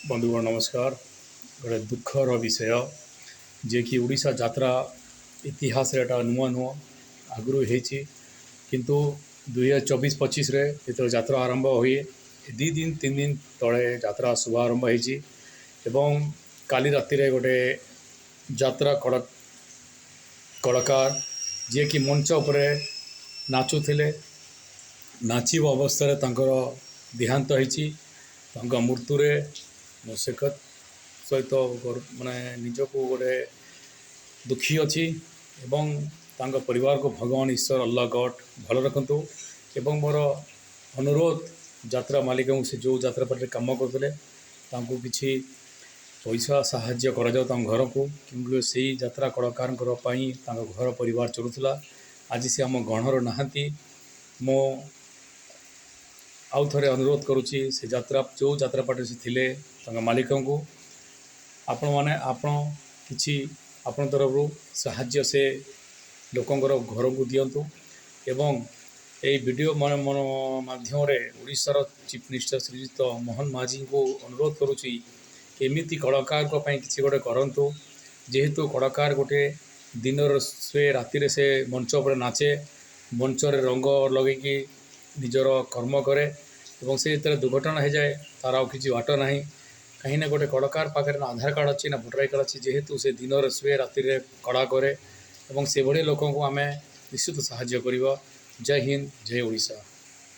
बंधुगण नमस्कार। गोटे दुखर विषय जे कि उड़ीसा यात्रा इतिहास नुआ नुह आगु किंतु 2024-25 जो यात्रा आरंभ हुए 2 दिन 3 दिन तले यात्रा शुभारंभ हो काली राति गोटे यात्रा कलाकार जे कि मंच उपरे नाचुले नाचिब अवस्था देहांत होती मृत्यु मुसेकत सहित माने निजक गोटे दुखी अच्छी एवं परिवार को भगवान ईश्वर अल्लाह गॉड भल रखु एवं मोर अनुरोध यात्रा मालिक से जो यात्रा पार्टी कम करते कि पैसा साहाय्य कर घर को क्योंकि से यात्रा कलाकार घर परिवार चलूला आज सी आम गणर नहांती मो आउ थे अनुरोध करुच्ची से यात्रा जो यात्रा पार्टी से थिले मालिक को आपण मैंने कि आपण तरफ साहाय्य से लोकंर घर को दिंतु एवं ये वीडियो माध्यम उड़ीसार चीफ मिनिस्टर श्रीजुत मोहन माझी को अनुरोध करुच्ची एमती कलाकार किसी गोटे करूँ जेहेतु कलाकार गोटे दिन से राति से मंच पर नाचे मंच रंग लगे निजर कर्म करे एवं से दुर्घटना हो जाए तार आ कि बाट ना कहीं गोटे कलाकार पाखे ना आधार कार्ड अच्छी ना भोटर आई कार्ड अच्छी जेहेतु से दिन शुए राति कला करे से भली लोक आम निश्चित साहाय्य कर। जय हिंद जय ओडिशा।